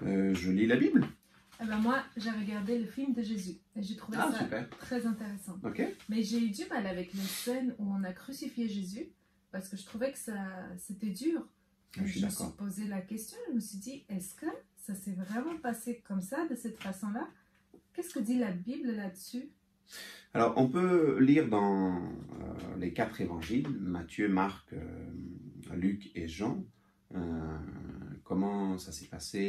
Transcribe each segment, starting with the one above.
Je lis la Bible. Eh ben moi, j'ai regardé le film de Jésus et j'ai trouvé ça super. très intéressant. Ok. Mais j'ai eu du mal avec les scènes où on a crucifié Jésus parce que je trouvais que c'était dur. Je suis me suis d'accord. posé la question, je me suis dit, est-ce que ça s'est vraiment passé comme ça, de cette façon-là? Qu'est-ce que dit la Bible là-dessus? Alors, on peut lire dans les 4 évangiles, Matthieu, Marc, Luc et Jean, comment ça s'est passé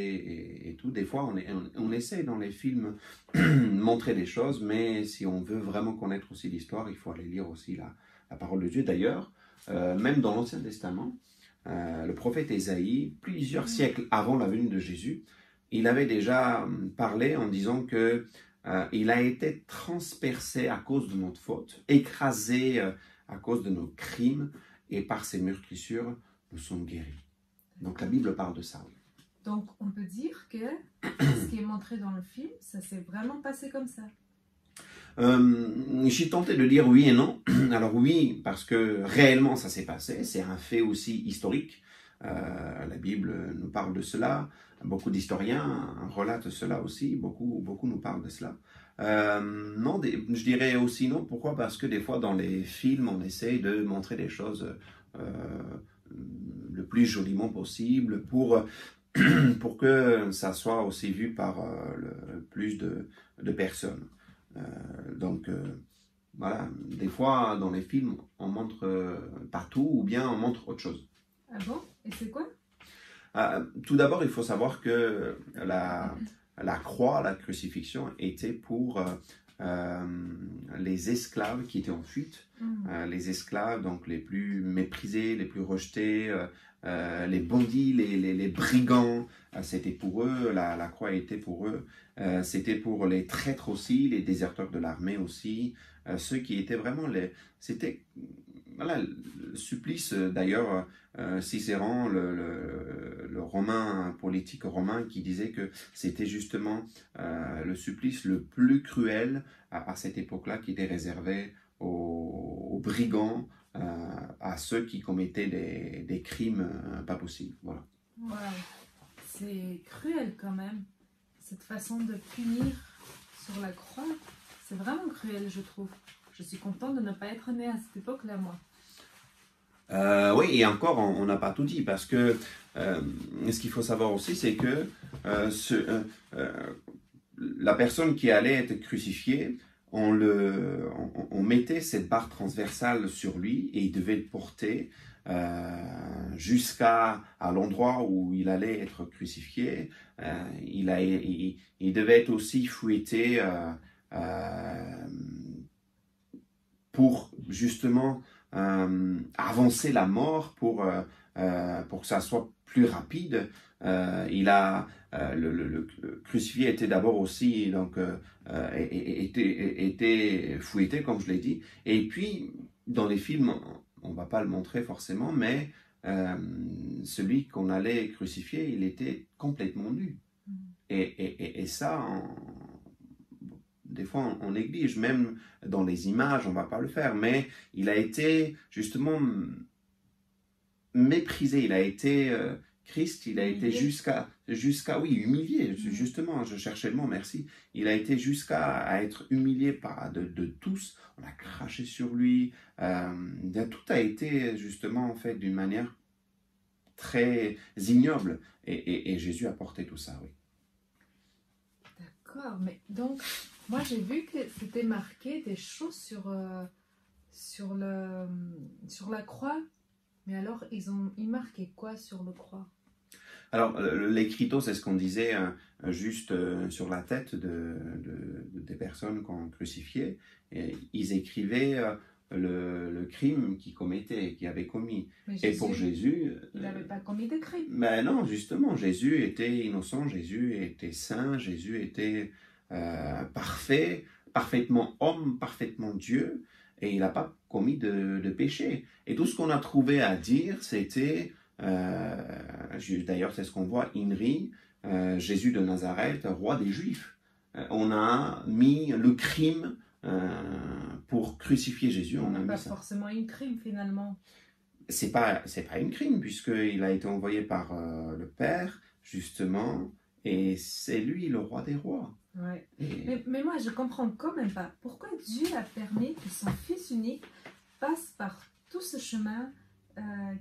et tout. Des fois, on essaie dans les films montrer des choses, mais si on veut vraiment connaître aussi l'histoire, il faut aller lire aussi la parole de Dieu. D'ailleurs, même dans l'Ancien Testament, le prophète Ésaïe, plusieurs siècles avant la venue de Jésus, il avait déjà parlé en disant que il a été transpercé à cause de notre faute, écrasé à cause de nos crimes, et par ses meurtrissures, nous sommes guéris. Donc la Bible parle de ça. Oui. Donc on peut dire que ce qui est montré dans le film, ça s'est vraiment passé comme ça. Je suis tenté de dire oui et non. Alors oui, parce que réellement ça s'est passé, c'est un fait aussi historique. La Bible nous parle de cela, beaucoup d'historiens relatent cela aussi, beaucoup nous parlent de cela. Non, je dirais aussi non, pourquoi? Parce que des fois dans les films on essaye de montrer des choses le plus joliment possible pour que ça soit aussi vu par le plus de personnes. Donc voilà, des fois dans les films on montre partout ou bien on montre autre chose. Ah bon? Et c'est quoi? Tout d'abord, il faut savoir que la croix, la crucifixion était pour les esclaves qui étaient en fuite, les esclaves donc les plus méprisés, les plus rejetés, les bandits, les brigands, c'était pour eux, la croix était pour eux, c'était pour les traîtres aussi, les déserteurs de l'armée aussi, ceux qui étaient vraiment c'était voilà, le supplice. D'ailleurs, Cicéron, le romain politique romain, qui disait que c'était justement le supplice le plus cruel à cette époque-là, qui était réservé aux brigands, à ceux qui commettaient des crimes pas possibles. Voilà. Wow. C'est cruel quand même, cette façon de punir sur la croix. C'est vraiment cruel, je trouve. Je suis contente de ne pas être née à cette époque-là, moi. Oui, et encore, on n'a pas tout dit, parce que ce qu'il faut savoir aussi, c'est que la personne qui allait être crucifiée, on mettait cette barre transversale sur lui et il devait le porter jusqu'à l'endroit où il allait être crucifié. Il devait être aussi fouetté pour justement avancer la mort, pour que ça soit plus rapide. Le crucifié était d'abord aussi donc était fouetté, comme je l'ai dit, et puis dans les films on va pas le montrer forcément, mais celui qu'on allait crucifier, il était complètement nu, et ça des fois on néglige, même dans les images on va pas le faire, mais il a été justement méprisé, il a été Christ, il a été jusqu'à oui, humilié, justement, je cherchais le mot, merci. Il a été jusqu'à être humilié de tous, on a craché sur lui, tout a été justement fait d'une manière très ignoble, et Jésus a porté tout ça, oui. D'accord, mais donc, moi j'ai vu que c'était marqué des choses sur la croix, mais alors ils marquaient quoi sur la croix? Alors, l'écriteau, c'est ce qu'on disait juste sur la tête des personnes qu'on crucifiait. Et ils écrivaient le crime qu'ils avaient commis. Jésus, et pour Jésus... il n'avait pas commis de crime. Mais non, justement, Jésus était innocent, Jésus était saint, Jésus était parfait, parfaitement homme, parfaitement Dieu, et il n'a pas commis de péché. Et tout ce qu'on a trouvé à dire, c'était... d'ailleurs c'est ce qu'on voit, Inri, Jésus de Nazareth, roi des Juifs. On a mis le crime pour crucifier Jésus. On a pas mis ça. Forcément un crime finalement. C'est pas un crime, puisqu'il a été envoyé par le Père, justement, et c'est lui le roi des rois. Ouais. Et, Mais moi, je comprends quand même pas pourquoi Dieu a permis que son Fils unique passe par tout ce chemin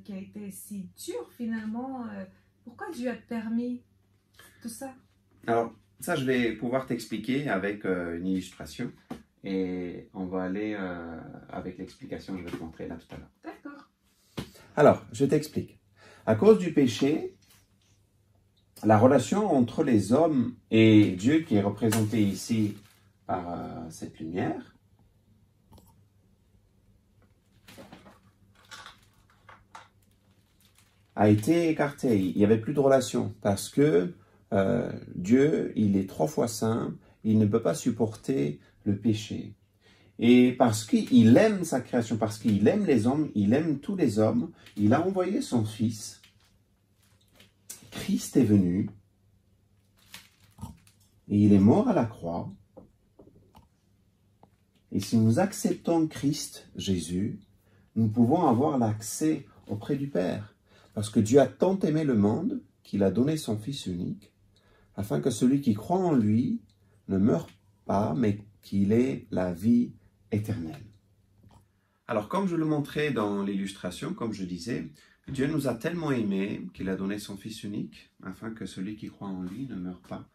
qui a été si dur finalement. Pourquoi Dieu a permis tout ça? alors, ça, je vais pouvoir t'expliquer avec une illustration. Et on va aller avec l'explication, je vais te montrer là tout à l'heure. D'accord. Alors, je t'explique. À cause du péché, la relation entre les hommes et Dieu, qui est représenté ici par cette lumière, a été écartée. Il n'y avait plus de relation parce que Dieu, il est 3 fois saint, il ne peut pas supporter le péché. Et parce qu'il aime sa création, parce qu'il aime les hommes, il aime tous les hommes, il a envoyé son Fils. Christ est venu et il est mort à la croix. Et si nous acceptons Christ, Jésus, nous pouvons avoir l'accès auprès du Père. Parce que Dieu a tant aimé le monde qu'il a donné son Fils unique, afin que celui qui croit en lui ne meure pas, mais qu'il ait la vie éternelle. Alors, comme je le montrais dans l'illustration, comme je disais, Dieu nous a tellement aimés qu'il a donné son Fils unique, afin que celui qui croit en lui ne meure pas,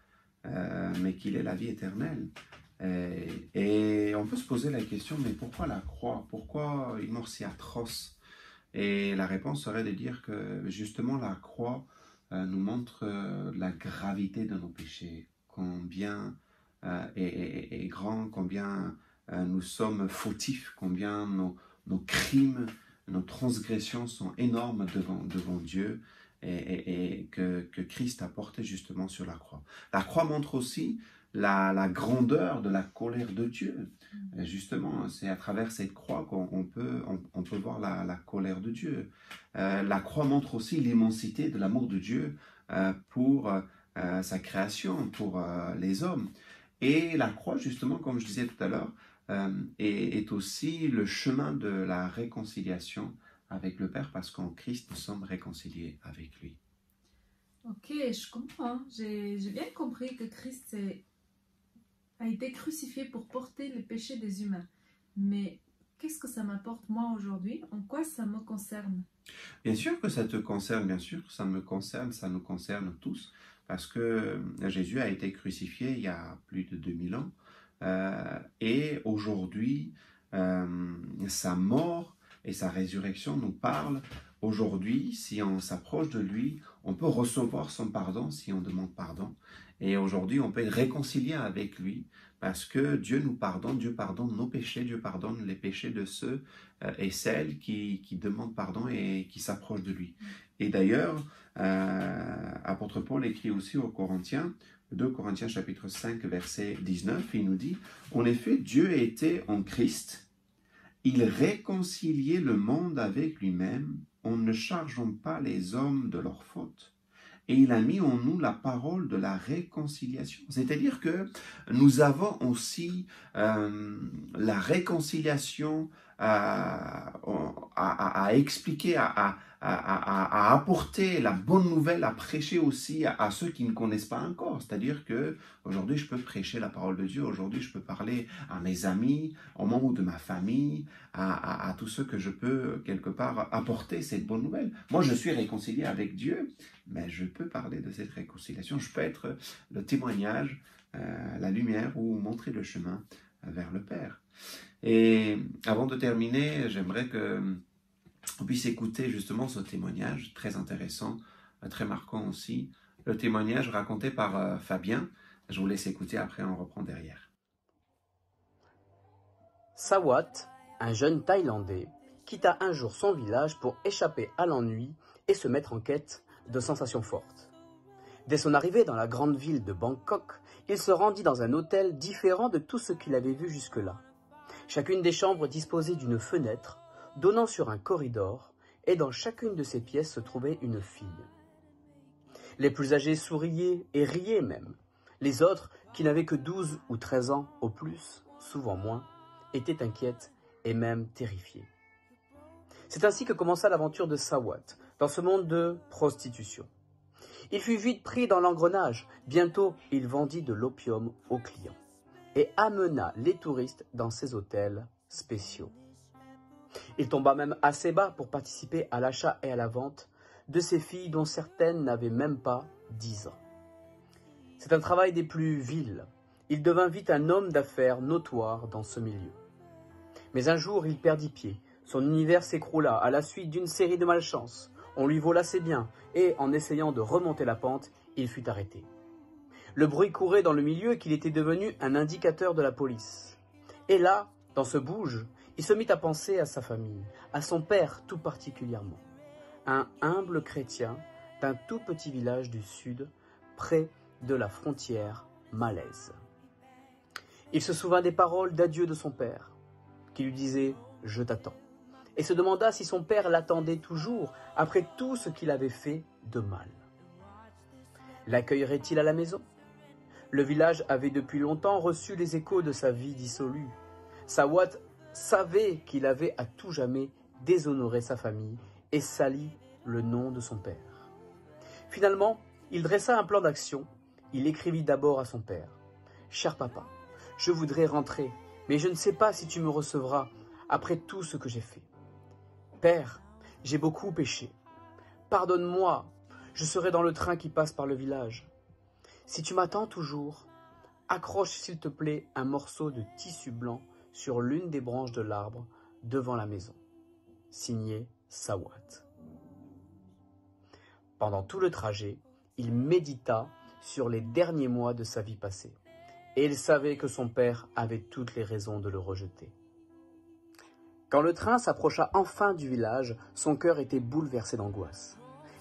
mais qu'il ait la vie éternelle. Et on peut se poser la question, mais pourquoi la croix? Pourquoi une mort si atroce? Et la réponse serait de dire que justement la croix nous montre la gravité de nos péchés, combien est grand, combien nous sommes fautifs, combien nos crimes, nos transgressions sont énormes devant Dieu et que Christ a porté justement sur la croix. La croix montre aussi la grandeur de la colère de Dieu. Et justement, c'est à travers cette croix qu'on peut voir la colère de Dieu. La croix montre aussi l'immensité de l'amour de Dieu pour sa création, pour les hommes. Et la croix, justement, comme je disais tout à l'heure, est aussi le chemin de la réconciliation avec le Père, parce qu'en Christ, nous sommes réconciliés avec lui. Ok, je comprends. J'ai bien compris que Christ a été crucifié pour porter les péchés des humains. Mais qu'est-ce que ça m'apporte moi aujourd'hui? En quoi ça me concerne? Bien sûr que ça te concerne, bien sûr que ça me concerne, ça nous concerne tous, parce que Jésus a été crucifié il y a plus de 2000 ans, et aujourd'hui, sa mort et sa résurrection nous parlent. Aujourd'hui, si on s'approche de lui, on peut recevoir son pardon si on demande pardon. Et aujourd'hui, on peut être réconcilié avec lui parce que Dieu nous pardonne, Dieu pardonne nos péchés, Dieu pardonne les péchés de ceux et celles qui demandent pardon et qui s'approchent de lui. Et d'ailleurs, apôtre Paul écrit aussi aux Corinthiens, 2 Corinthiens chapitre 5 verset 19, il nous dit « En effet, Dieu était en Christ, il réconciliait le monde avec lui-même en ne chargeant pas les hommes de leurs fautes. Et il a mis en nous la parole de la réconciliation. » C'est-à-dire que nous avons aussi la réconciliation à expliquer, à apporter la bonne nouvelle, à prêcher aussi à ceux qui ne connaissent pas encore. C'est-à-dire que aujourd'hui, je peux prêcher la parole de Dieu. Aujourd'hui, je peux parler à mes amis, aux membres de ma famille, à tous ceux que je peux quelque part apporter cette bonne nouvelle. Moi, je suis réconcilié avec Dieu, mais je peux parler de cette réconciliation. Je peux être le témoignage, la lumière ou montrer le chemin vers le Père. Et avant de terminer, j'aimerais qu'on puisse écouter justement ce témoignage très intéressant, très marquant aussi. Le témoignage raconté par Fabien. Je vous laisse écouter, après on reprend derrière. Sawat, un jeune Thaïlandais, quitta un jour son village pour échapper à l'ennui et se mettre en quête de sensations fortes. Dès son arrivée dans la grande ville de Bangkok, il se rendit dans un hôtel différent de tout ce qu'il avait vu jusque-là. Chacune des chambres disposait d'une fenêtre donnant sur un corridor, et dans chacune de ces pièces se trouvait une fille. Les plus âgés souriaient et riaient même. Les autres, qui n'avaient que 12 ou 13 ans au plus, souvent moins, étaient inquiètes et même terrifiées. C'est ainsi que commença l'aventure de Sawat dans ce monde de prostitution. Il fut vite pris dans l'engrenage. Bientôt, il vendit de l'opium aux clients et amena les touristes dans ses hôtels spéciaux. Il tomba même assez bas pour participer à l'achat et à la vente de ces filles dont certaines n'avaient même pas 10 ans. C'est un travail des plus vils. Il devint vite un homme d'affaires notoire dans ce milieu. Mais un jour, il perdit pied. Son univers s'écroula à la suite d'une série de malchances. On lui vola ses biens et, en essayant de remonter la pente, il fut arrêté. Le bruit courait dans le milieu qu'il était devenu un indicateur de la police. Et là, dans ce bouge, il se mit à penser à sa famille, à son père tout particulièrement. Un humble chrétien d'un tout petit village du sud, près de la frontière malaise. Il se souvint des paroles d'adieu de son père, qui lui disait « Je t'attends », et se demanda si son père l'attendait toujours après tout ce qu'il avait fait de mal. L'accueillerait-il à la maison? Le village avait depuis longtemps reçu les échos de sa vie dissolue. Sawat savait qu'il avait à tout jamais déshonoré sa famille et sali le nom de son père. Finalement, il dressa un plan d'action. Il écrivit d'abord à son père. « Cher papa, je voudrais rentrer, mais je ne sais pas si tu me recevras après tout ce que j'ai fait. Père, j'ai beaucoup péché. Pardonne-moi, je serai dans le train qui passe par le village. Si tu m'attends toujours, accroche s'il te plaît un morceau de tissu blanc sur l'une des branches de l'arbre devant la maison. » Signé Sawat. Pendant tout le trajet, il médita sur les derniers mois de sa vie passée. Et il savait que son père avait toutes les raisons de le rejeter. Quand le train s'approcha enfin du village, son cœur était bouleversé d'angoisse.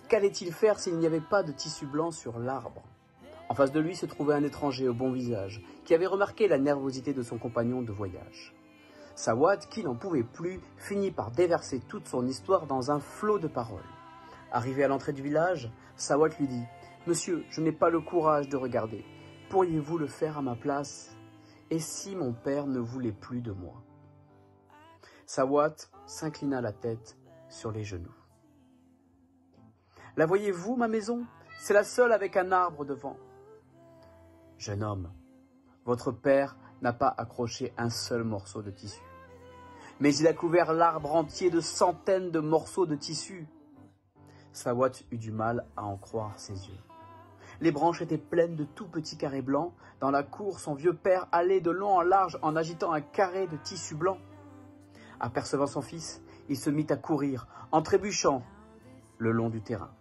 Qu'allait-il faire s'il n'y avait pas de tissu blanc sur l'arbre? En face de lui se trouvait un étranger au bon visage, qui avait remarqué la nervosité de son compagnon de voyage. Sawat, qui n'en pouvait plus, finit par déverser toute son histoire dans un flot de paroles. Arrivé à l'entrée du village, Sawat lui dit « Monsieur, je n'ai pas le courage de regarder. Pourriez-vous le faire à ma place? Et si mon père ne voulait plus de moi ?» Sawat s'inclina la tête sur les genoux. « La voyez-vous, ma maison? C'est la seule avec un arbre devant. » « Jeune homme, votre père n'a pas accroché un seul morceau de tissu. Mais il a couvert l'arbre entier de centaines de morceaux de tissu. » Sawat eut du mal à en croire ses yeux. Les branches étaient pleines de tout petits carrés blancs. Dans la cour, son vieux père allait de long en large en agitant un carré de tissu blanc. Apercevant son fils, il se mit à courir, en trébuchant, le long du terrain.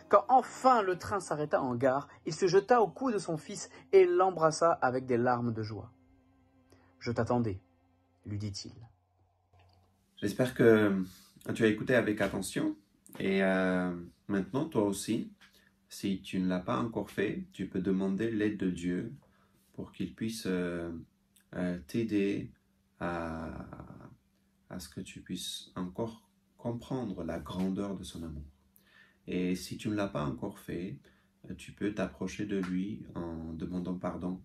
Quand enfin le train s'arrêta en gare, il se jeta au cou de son fils et l'embrassa avec des larmes de joie. « Je t'attendais », lui dit-il. J'espère que tu as écouté avec attention. Et maintenant, toi aussi, si tu ne l'as pas encore fait, tu peux demander l'aide de Dieu pour qu'il puisse t'aider à ce que tu puisses encore comprendre la grandeur de son amour. Et si tu ne l'as pas encore fait, tu peux t'approcher de lui en demandant pardon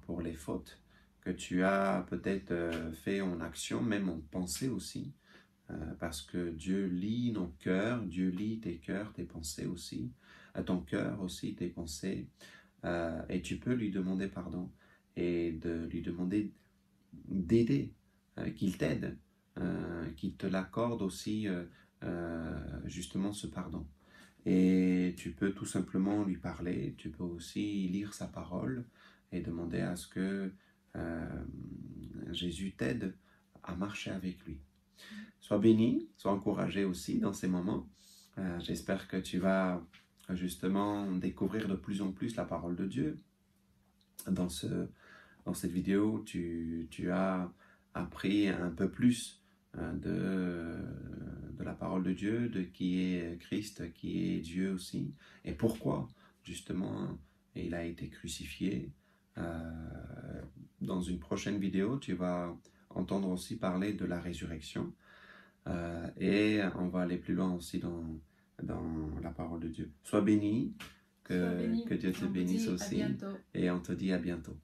pour les fautes que tu as peut-être fait en action, même en pensée aussi. Parce que Dieu lit nos cœurs, Dieu lit tes cœurs, tes pensées aussi, ton cœur aussi, tes pensées, et tu peux lui demander pardon et de lui demander d'aider, qu'il t'aide, qu'il te l'accorde aussi justement ce pardon. Et tu peux tout simplement lui parler, tu peux aussi lire sa parole et demander à ce que Jésus t'aide à marcher avec lui. Sois béni, sois encouragé aussi dans ces moments. J'espère que tu vas justement découvrir de plus en plus la parole de Dieu. Dans cette vidéo, tu as appris un peu plus de la parole de Dieu, de qui est Christ, qui est Dieu aussi, et pourquoi justement il a été crucifié. Dans une prochaine vidéo, tu vas entendre aussi parler de la résurrection. Et on va aller plus loin aussi dans la parole de Dieu. Sois béni, que Dieu te bénisse aussi. Et on te dit à bientôt.